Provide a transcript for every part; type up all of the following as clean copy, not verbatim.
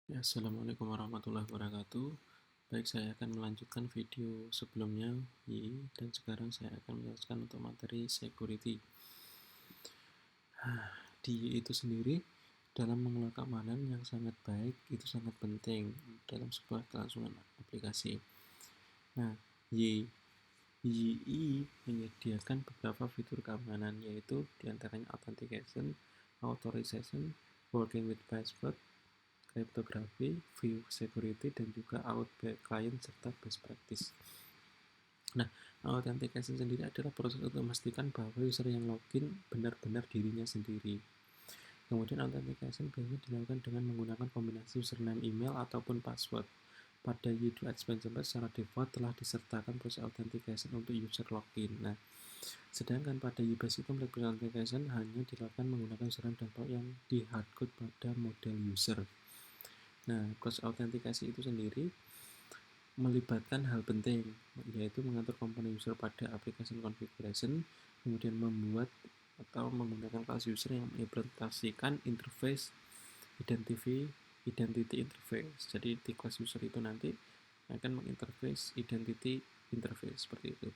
Ya, Assalamualaikum warahmatullahi wabarakatuh. Baik, saya akan melanjutkan video sebelumnya, dan sekarang saya akan menjelaskan untuk materi security. Di itu sendiri, dalam mengelola keamanan yang sangat baik, itu sangat penting dalam sebuah kelangsungan aplikasi. Nah, Y, YI menyediakan beberapa fitur keamanan, yaitu diantaranya authentication, authorization, working with password, kriptografi, view security, dan juga outback client serta best practice. Nah, authentication sendiri adalah proses untuk memastikan bahwa user yang login benar-benar dirinya sendiri. Kemudian authentication biasanya dilakukan dengan menggunakan kombinasi username email ataupun password. Pada Y2 Expansion secara default telah disertakan proses authentication untuk user login. Nah, sedangkan pada YBase itu proses authentication hanya dilakukan menggunakan username dan password yang di hardcode pada model user. Nah, proses autentikasi itu sendiri melibatkan hal penting, yaitu mengatur komponen user pada application configuration, kemudian membuat atau menggunakan kelas user yang mengimplementasikan interface identity interface. Jadi di kelas user itu nanti akan menginterface identity interface seperti itu.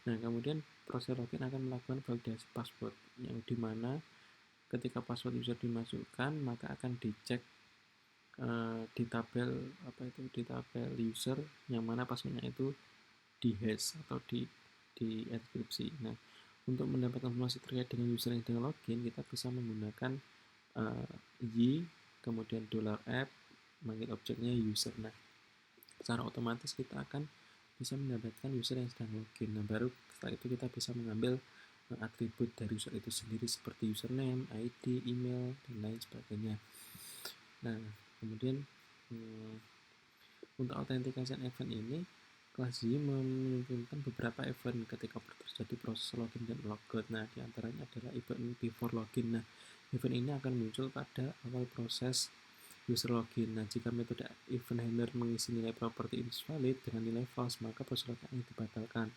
Nah, kemudian proses login akan melakukan validasi password, yang dimana ketika password user dimasukkan maka akan dicek di tabel user yang mana passwordnya itu di hash atau di enkripsi. Nah, untuk mendapatkan informasi terkait dengan user yang sedang login, kita bisa menggunakan y kemudian $app manggil objeknya user. Nah, secara otomatis kita akan bisa mendapatkan user yang sedang login. Nah, baru setelah itu kita bisa mengambil atribut dari user itu sendiri seperti username, ID, email, dan lain sebagainya. Nah, kemudian untuk authentication event ini, kelas Y menunjukkan beberapa event ketika terjadi proses login dan logout. Nah, diantaranya adalah event before login. Nah, event ini akan muncul pada awal proses user login. Nah, jika metode event handler mengisi nilai property invalid dengan nilai false, maka proses login ini dibatalkan.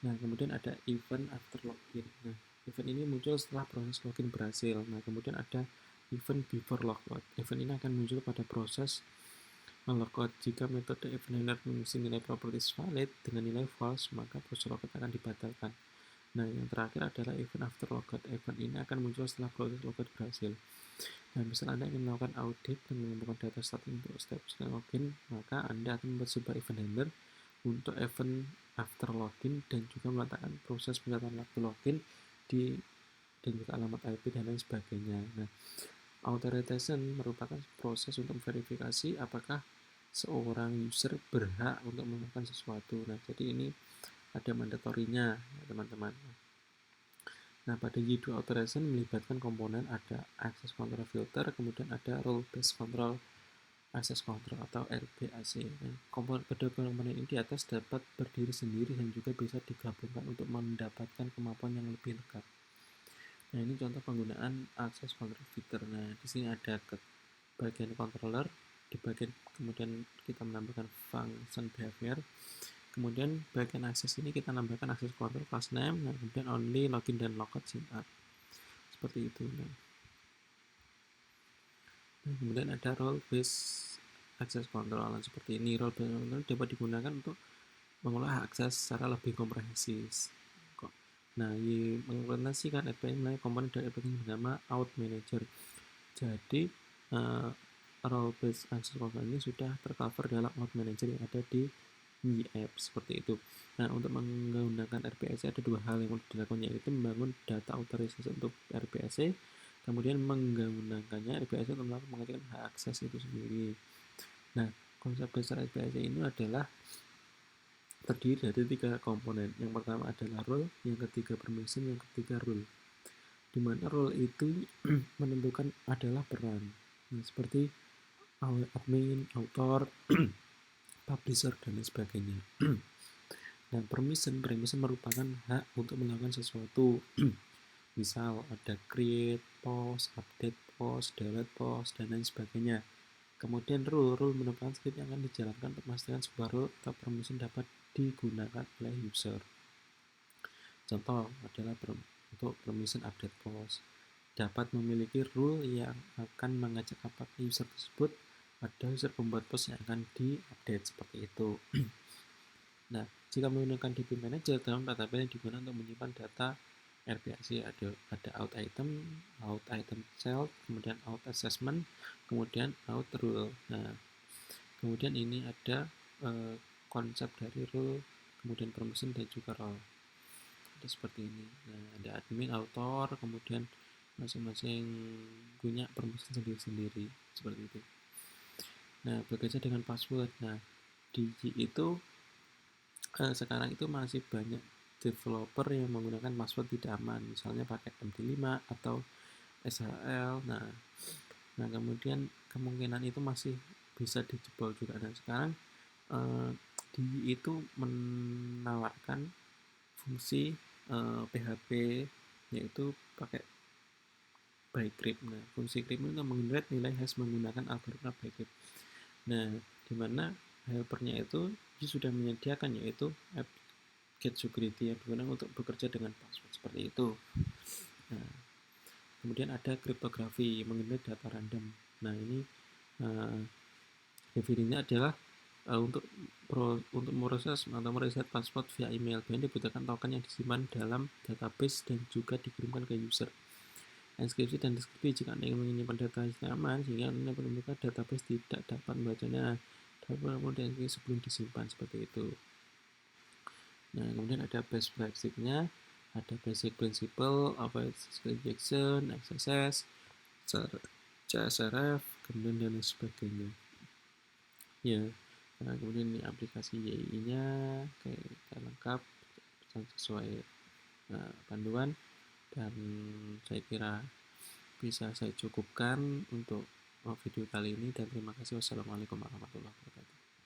Nah, kemudian ada event after login. Nah, event ini muncul setelah proses login berhasil. Nah, kemudian ada event before logout. Event ini akan muncul pada proses melogout. Jika metode event handler mengisi nilai properties valid dengan nilai false, maka proses logout akan dibatalkan. Nah, yang terakhir adalah event after logout. Event ini akan muncul setelah proses logout berhasil. Nah, misal Anda ingin melakukan audit dan mengumpulkan data status untuk step login, maka Anda akan membuat sebuah event handler untuk event after login dan juga meletakkan proses pencatatan waktu login dan juga alamat IP dan lain sebagainya. Nah, authorization merupakan proses untuk verifikasi apakah seorang user berhak untuk melakukan sesuatu. Nah, jadi ini ada mandatorinya, ya, teman-teman. Nah, pada Y2 authorization melibatkan komponen ada access control filter, kemudian ada role based control access control atau RBAC. Nah, kedua komponen ini di atas dapat berdiri sendiri dan juga bisa digabungkan untuk mendapatkan kemampuan yang lebih lengkap. Nah, ini contoh penggunaan access control filter. Nah, di sini ada bagian controller, di bagian kemudian kita menambahkan function behavior, kemudian bagian akses ini kita nambahkan akses control class name, nah, kemudian only login dan logout SIM-up seperti itu. Nah, kemudian ada role based access control. Nah, seperti ini role based control dapat digunakan untuk mengolah akses secara lebih komprehensif. Nah, ini mengimplementasikan API melalui komponen dari API yang bernama Out Manager. Jadi role based access control ini sudah tercover dalam Out Manager yang ada di app seperti itu. Nah, untuk menggunakan RBAC ada dua hal yang perlu dilakukan, yaitu membangun data authorization untuk RBAC, kemudian menggunakannya RBAC untuk mengaktifkan hak akses itu sendiri. Nah, konsep dasar RBAC ini adalah terdiri dari tiga komponen. Yang pertama adalah role, yang ketiga permission, yang ketiga rule. Di mana role itu menentukan adalah peran. Nah, seperti admin, author, publisher, dan lain sebagainya. Dan permission merupakan hak untuk melakukan sesuatu. Misal ada create post, update post, delete post, dan lain sebagainya. Kemudian rule merupakan script yang akan dijalankan untuk memastikan sebuah rule atau permission dapat digunakan oleh user. Contoh adalah untuk permission update post dapat memiliki rule yang akan mengajak apakah user tersebut ada user pembuat post yang akan diupdate seperti itu. Nah, jika menggunakan DB Manager, terdapat tabel yang digunakan untuk menyimpan data RBAC. Ada out item cell, kemudian out assessment, kemudian out rule. Nah, kemudian ini ada konsep dari rule, kemudian permission dan juga role. Ada seperti ini. Nah, ada admin, author, kemudian masing-masing punya permission sendiri-sendiri seperti itu. Nah, bekerja dengan password. Nah, di itu sekarang itu masih banyak developer yang menggunakan password tidak aman, misalnya pakai MD5 atau SHL. Nah kemudian kemungkinan itu masih bisa dijebol juga. Dan sekarang eh, di itu menawarkan fungsi PHP, yaitu pakai bcrypt. Nah, fungsi crypt itu menggenerate nilai hash menggunakan algoritma bcrypt. Nah, di mana helpernya itu sudah menyediakan, yaitu app get security yang digunakan untuk bekerja dengan password seperti itu. Nah, kemudian ada kriptografi mengenai data random. Nah, ini definisinya adalah untuk memproses atau mereset password via email. Dan dibutuhkan token yang disimpan dalam database dan juga dikirimkan ke user. Enkripsi dan deskripsi jika Anda ingin menyimpan data yang aman sehingga Anda menemukan database tidak dapat membacanya, dapat kemudian sebelum disimpan seperti itu. Nah, kemudian ada best practice-nya, ada basic principle, injection, XSS, CSRF, kemudian dan sebagainya. Ya, nah, kemudian ini aplikasi YI-nya kayak lengkap sesuai panduan, dan saya kira bisa saya cukupkan untuk video kali ini, dan terima kasih. Wassalamualaikum warahmatullahi wabarakatuh.